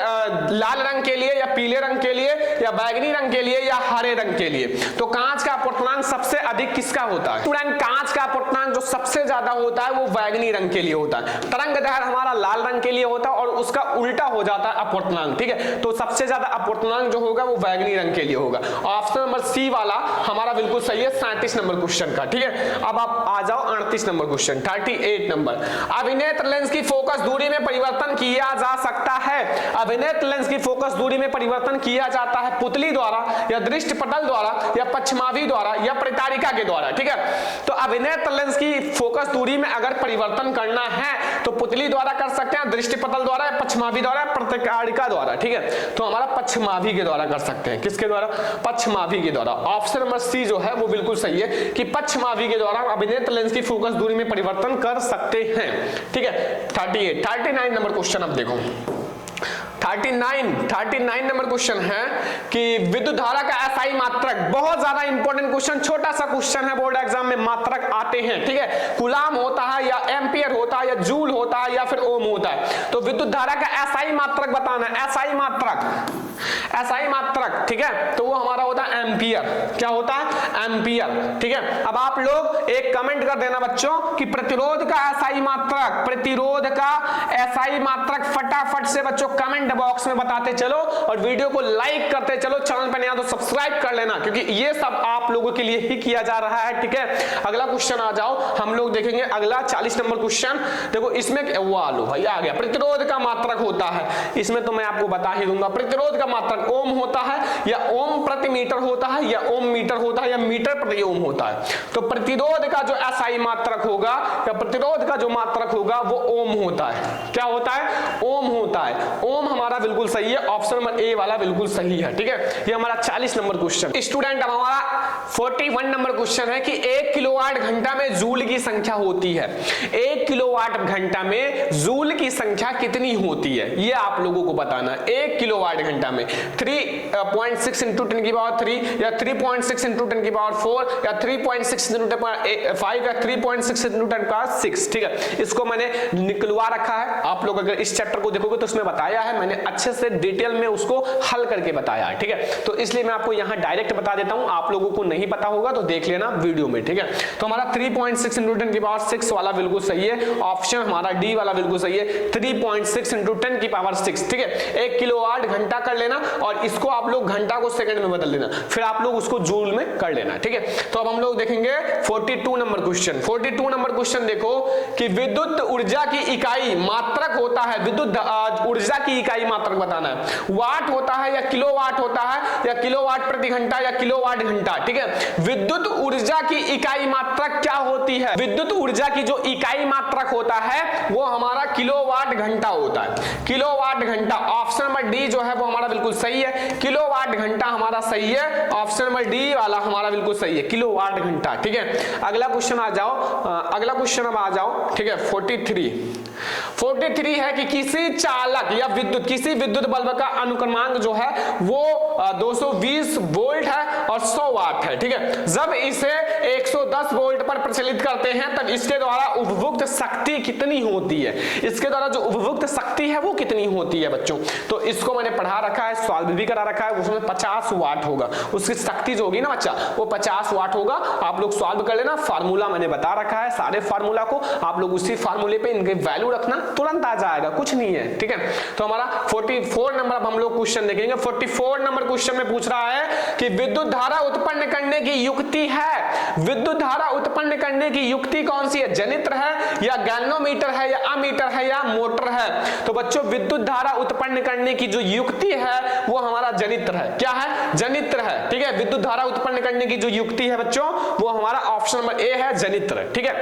[SPEAKER 1] लाल रंग के लिए या पीले रंग के लिए या बैंगनी रंग के लिए या हरे रंग के लिए। तो कांच का अपवर्तनांक सबसे अधिक किसका होता है? स्टूडेंट कांच का अपवर्तनांक जो सबसे ज्यादा होता है वो बैंगनी रंग के लिए होता है। तरंगदैर्घ्य हमारा लाल रंग के लिए होता है और उसका उल्टा हो जाता है अपवर्तनांक, ठीक है। तो सबसे ज्यादा अपवर्तनांक जो होगा वो बैंगनी रंग के लिए होगा। ऑप्शन नंबर सी वाला हमारा बिल्कुल सही है 37 नंबर क्वेश्चन का, ठीक है। अब आप आ जाओ 38 नंबर क्वेश्चन, 38 नंबर। अभिनेत्र लेंस की फोकस दूरी में परिवर्तन किया जा सकता है। अभिनेत्र लेंस की फोकस दूरी में परिवर्तन किया जाता है पुतली द्वारा या दृष्टि पटल द्वारा या पश्चिमावी द्वारा या परितारिका के द्वारा, ठीक है। तो अभिनेत्र लेंस की फोकस दूरी में अगर परिवर्तन करना है तो पुतली द्वारा कर सकते हैं, दृष्टि पटल द्वारा या पश्चिमावी द्वारा, परितारिका द्वारा, ठीक है। तो हमारा पश्चिमावी के द्वारा कर सकते हैं। किसके द्वारा? पश्चिमावी के द्वारा। ऑप्शन नंबर सी जो है वो बिल्कुल सही है कि पश्चिमावी के द्वारा अभिनेत्र लेंस की फोकस दूरी में परिवर्तन कर सकते हैं, ठीक है। 39 नंबर क्वेश्चन अब देखो। 39 नंबर क्वेश्चन है कि विद्युत धारा का एसआई मात्रक। बहुत ज्यादा इंपॉर्टेंट क्वेश्चन, छोटा सा क्वेश्चन है, बोर्ड एग्जाम में मात्रक आते हैं, ठीक है। कूलाम होता है या एम्पियर होता है या जूल होता है या फिर ओम होता है। तो विद्युत धारा का एसआई मात्रक बताना है। एसआई मात्रक, ठीक है, तो वो हमारा होता है एम्पियर। क्या होता है? एम्पियर, ठीक है। अब आप लोग एक कमेंट कर देना बच्चों कि प्रतिरोध का एसआई मात्रक, प्रतिरोध का एसआई मात्रक फटाफट से बच्चों कमेंट बॉक्स में बताते चलो और वीडियो को लाइक करते चलो। चैनल पर नया तो सब्सक्राइब कर लेना क्योंकि ये सब आप लोगों के लिए ही किया जा रहा है, ठीक है। अगला क्वेश्चन आ जाओ, हम लोग देखेंगे अगला 40 नंबर क्वेश्चन। देखो इसमें वो आलू भाई आ गया। प्रतिरोध का मात्रक होता है, इसमें तो मैं आपको बता ही दूंगा। प्रतिरोध का मात्रक ओम होता है या ओम प्रति मीटर होता है या ओम मीटर होता है या मीटर प्रति ओम होता है। तो प्रतिरोध का जो एसआई मात्रक होगा या प्रतिरोध का जो मात्रक होगा वो ओम होता है। क्या होता है? ओम होता है। ओम हमारा बिल्कुल सही है, ऑप्शन नंबर ए वाला बिल्कुल सही है। ठीक है, ये हमारा 40 नंबर क्वेश्चन। स्टूडेंट अब हमारा 41 नंबर क्वेश्चन है कि 1 किलोवाट घंटा में जूल की संख्या होती है। 1 किलोवाट घंटा में जूल की संख्या कितनी होती है, ये आप लोगों को बताना है। 1 किलोवाट घंटा में 3.6 इंटू 10 की पावर 3 या 3.6 इंटू 10 की पावर 4 या 3.6 इंटू 10 की पावर 5 या 3.6 इंटू 10 की पावर 6। ठीक है, इसको मैंने निकलवा रखा है। आप लोग अगर इस चैप्टर को देखोगे तो उसमें बताया है, मैंने अच्छे से डिटेल में उसको हल करके बताया है। ठीक है, तो इसलिए मैं आपको यहां डायरेक्ट बता देता हूं, आप लोगों को नहीं पता होगा तो देख लेना वीडियो में। ठीक है, तो हमारा 3.6 इंटू 10 की पावर 6 वाला बिल्कुल सही है, ऑप्शन हमारा डी वाला बिल्कुल सही है, 3.6 इंटू 10 की पावर 6। ठीक है, 1 किलोवाट घंटा कर लेना और इसको आप लोग घंटा को सेकंड में बदल देना, फिर आप लोग उसको जूल में कर लेना। ठीक है, तो अब हम लोग देखेंगे 42 नंबर क्वेश्चन। 42 नंबर क्वेश्चन देखो कि विद्युत ऊर्जा की इकाई मात्रक होता है, विद्युत ऊर्जा की इकाई मात्रक बताना है। वाट होता है या किलोवाट होता है या किलोवाट प्रति घंटा या किलोवाट घंटा। ठीक है, विद्युत ऊर्जा की इकाई मात्रक क्या होती है? विद्युत ऊर्जा की जो इकाई मात्रक होता है वो हमारा किलोवाट घंटा होता है। किलोवाट घंटा, ऑप्शन नंबर डी जो है वो हमारा बिल्कुल सही है, किलोवाट घंटा हमारा सही है, ऑप्शन नंबर डी वाला हमारा बिल्कुल सही है, किलोवाट घंटा। ठीक है, अगला क्वेश्चन आ जाओ, अगला क्वेश्चन अब आ जाओ। ठीक है, 43 है कि किसी चालक या किसी विद्युत बल्ब का अनुक्रमांक जो है वो 220 वोल्ट है और 100 वाट है। ठीक है, जब इसे 110 वोल्ट पर प्रचलित करते हैं तब इसके द्वारा उपभोक्त शक्ति कितनी होती है? इसके द्वारा जो उपभोक्त शक्ति है वो कितनी होती है बच्चों? तो इसको मैंने पढ़ा रखा है, सॉल्व भी करा रखा है, उसमें 50 वाट होगा, उसकी शक्ति जो होगी ना बच्चा वो 50 वाट होगा। आप लोग सॉल्व कर लेना, फार्मूला मैंने बता रखा है, सारे फार्मूला को आप लोग उसी फार्मूले पे इनके वैल्यू रखना, तुरंत आ जाएगा, कुछ नहीं है। ठीक है, तो हमारा 44 नंबर अब हम लोग क्वेश्चन देखेंगे। 44 नंबर क्वेश्चन में पूछ रहा है कि विद्युत धारा उत्पन्न करने की युक्ति है, विद्युत धारा उत्पन्न करने की युक्ति कौन सी है? जनित्र है या गैल्वेनोमीटर है या अमीटर है या मोटर है? तो बच्चों विद्युत धारा उत्पन्न करने की जो युक्ति है वो हमारा जनित्र है। क्या है? जनित्र है। ठीक है, विद्युत धारा उत्पन्न करने की जो युक्ति है बच्चों वो हमारा ऑप्शन नंबर ए है, जनित्र। ठीक है,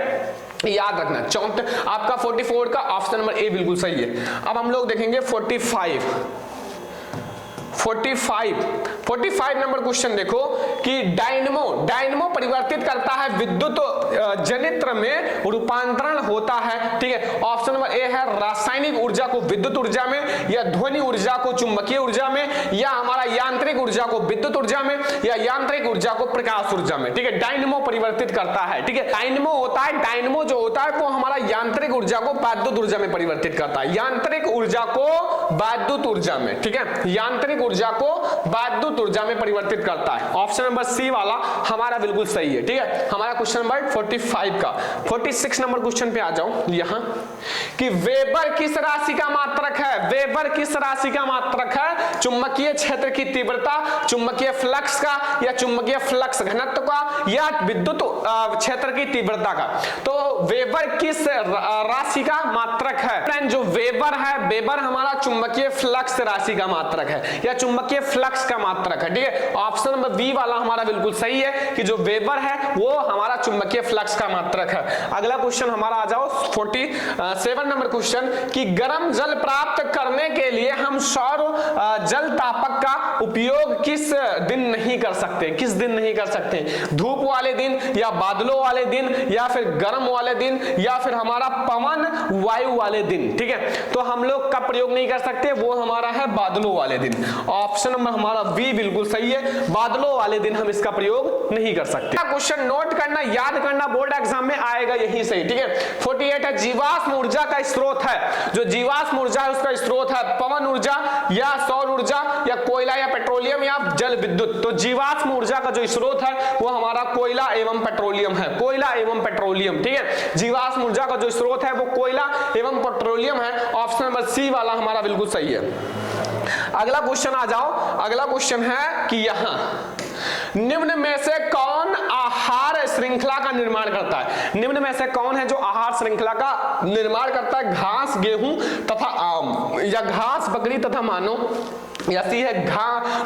[SPEAKER 1] याद रखना। आपका 44 का ऑप्शन नंबर ए बिल्कुल सही है। अब हम लोग देखेंगे 45 नंबर क्वेश्चन देखो कि डायनमो परिवर्तित करता है विद्युत जनित्र में रूपांतरण होता है। ठीक है, ऑप्शन नंबर ए है रासायनिक ऊर्जा को विद्युत ऊर्जा में या ध्वनि ऊर्जा को चुंबकीय ऊर्जा में या हमारा यांत्रिक ऊर्जा को विद्युत ऊर्जा में या यांत्रिक ऊर्जा को प्रकाश ऊर्जा में। ठीक है, डायनमो परिवर्तित करता है। ठीक है, डायनमो होता है, डायनमो जो होता है वो हमारा यांत्रिक ऊर्जा को विद्युत ऊर्जा में परिवर्तित करता है, यांत्रिक ऊर्जा को विद्युत ऊर्जा में। ठीक है, यांत्रिक ऊर्जा को विद्युत ऊर्जा में परिवर्तित करता है। ऑप्शन नंबर सी वाला हमारा बिल्कुल सही है। ठीक है, हमारा क्वेश्चन नंबर 45 का 46 नंबर क्वेश्चन पे आ जाओ यहां कि वेबर किस राशि का मात्रक है? वेबर किस राशि का मात्रक है? चुंबकीय क्षेत्र की तीव्रता, चुंबकीय फ्लक्स का या चुंबकीय फ्लक्स घनत्व का या विद्युत क्षेत्र की तीव्रता का? तो वेबर किस राशि का मात्रक है? फ्रेंड जो वेबर है, वेबर हमारा चुंबकीय फ्लक्स राशि का मात्रक है या चुंबकीय फ्लक्स का मात्रक है। ठीक है, ऑप्शन नंबर बी वाला हमारा बिल्कुल सही है कि जो वेबर है वो हमारा चुंबकीय फ्लक्स का मात्रक है। अगला क्वेश्चन हमारा आ जाओ 47 नंबर क्वेश्चन कि गर्म जल प्राप्त करने के लिए हम सौर जल तापक का उपयोग किस दिन नहीं कर सकते? किस दिन नहीं कर सकते? धूप वाले दिन या बादलों वाले दिन या फिर गर्म वाले दिन या फिर हमारा पवन वायु वाले दिन। ठीक है, तो हम लोग का प्रयोग नहीं कर सकते, वो हमारा है बादलों वाले दिन। ऑप्शन नंबर हमारा बी बिल्कुल सही है, बादलों वाले दिन हम इसका प्रयोग नहीं कर सकते। क्वेश्चन नोट करना, याद करना, बोर्ड एग्जाम में आएगा यही सही। ठीक है, 48 है जीवाश्म ऊर्जा का स्रोत है, जो जीवाश्म ऊर्जा है उसका स्रोत है पवन ऊर्जा या सौर ऊर्जा या कोयला या पेट्रोलियम या जल विद्युत। तो जीवाश्म ऊर्जा का जो स्रोत है वो हमारा कोयला एवं पेट्रोलियम है, कोयला एवं पेट्रोलियम। ठीक है, जीवाश्म ऊर्जा का जो स्रोत है वो कोयला एवं पेट्रोलियम है। ऑप्शन नंबर सी वाला हमारा बिल्कुल सही है। अगला क्वेश्चन आ जाओ, अगला क्वेश्चन है कि यहां निम्न में से कौन आहार श्रृंखला का निर्माण करता है? निम्न में से कौन है जो आहार श्रृंखला का निर्माण करता है? घास, गेहूं तथा आम या घास, बकरी तथा मानव या सी है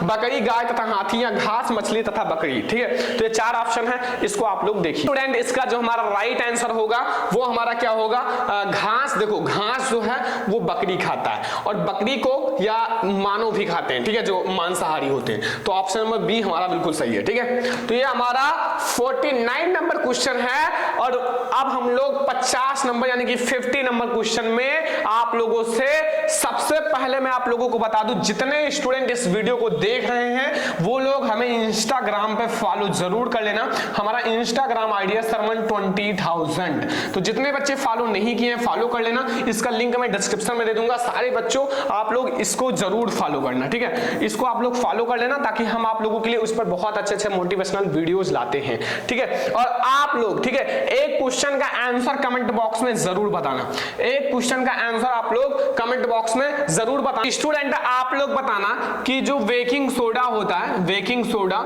[SPEAKER 1] बकरी, गाय तथा हाथी, या घास, मछली तथा बकरी। ठीक है, तो ये 4 ऑप्शन है, इसको आप लोग देखिए स्टूडेंट। इसका जो हमारा राइट आंसर होगा वो हमारा क्या होगा, घास। देखो घास जो है वो बकरी खाता है, और बकरी को या मानव भी खाते हैं, ठीक है, जो मांसाहारी होते हैं। तो ऑप्शन नंबर बी हमारा बिल्कुल सही है। ठीक है, तो ये हमारा 49 नंबर क्वेश्चन है, और अब हम लोग 50 नंबर यानी कि 50 नंबर क्वेश्चन में आप लोगों से सबसे पहले मैं आप लोगों को बता दूं, जितने स्टूडेंट इस वीडियो को देख रहे हैं वो लोग हमें इंस्टाग्राम पे फॉलो जरूर कर लेना। हमारा इंस्टाग्राम आईडी है सरमन 20,000। तो जितने बच्चे फॉलो नहीं किए हैं फॉलो कर लेना, इसका लिंक मैं डिस्क्रिप्शन में दे दूंगा। सारे बच्चों आप लोग इसको जरूर फॉलो करना। ठीक है, इसको आप लोग फॉलो कर लेना, ताकि हम आप लोगों के लिए उस पर बहुत अच्छे अच्छे मोटिवेशनल वीडियोस लाते हैं। ठीक है, और आप लोग ठीक है एक क्वेश्चन का आंसर कमेंट बॉक्स में जरूर बताना। एक क्वेश्चन का आंसर आप लोग कमेंट बॉक्स में जरूर बताना। स्टूडेंट आप लोग बताना कि जो बेकिंग सोडा होता है, बेकिंग सोडा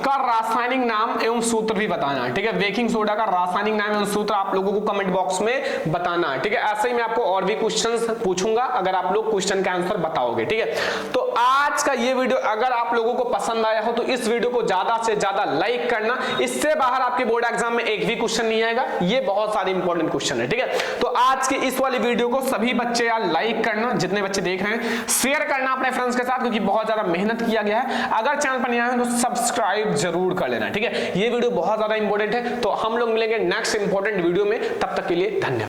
[SPEAKER 1] का रासायनिक नाम एवं सूत्र भी बताना है। ठीक है, बेकिंग सोडा का रासायनिक नाम एवं सूत्र आप लोगों को कमेंट बॉक्स में बताना है। ठीक है, ऐसे ही मैं आपको और भी क्वेश्चंस पूछूंगा अगर आप लोग क्वेश्चन का आंसर बताओगे। ठीक है, तो आज का ये वीडियो अगर आप लोगों को पसंद आया हो तो इस वीडियो को ज्यादा से ज्यादा लाइक करना। इससे बाहर आपके बोर्ड एग्जाम में एक भी क्वेश्चन नहीं आएगा, ये बहुत सारे इंपॉर्टेंट क्वेश्चन है। ठीक है, तो आज की इस वाली वीडियो को सभी बच्चे यार लाइक करना, जितने बच्चे देख रहे हैं शेयर करना अपने फ्रेंड्स के साथ, क्योंकि बहुत ज्यादा मेहनत किया गया है। अगर चैनल पर नहीं आए तो सब्सक्राइब जरूर कर लेना। ठीक है, ये वीडियो बहुत ज्यादा इंपॉर्टेंट है। तो हम लोग मिलेंगे नेक्स्ट इंपॉर्टेंट वीडियो में, तब तक के लिए धन्यवाद।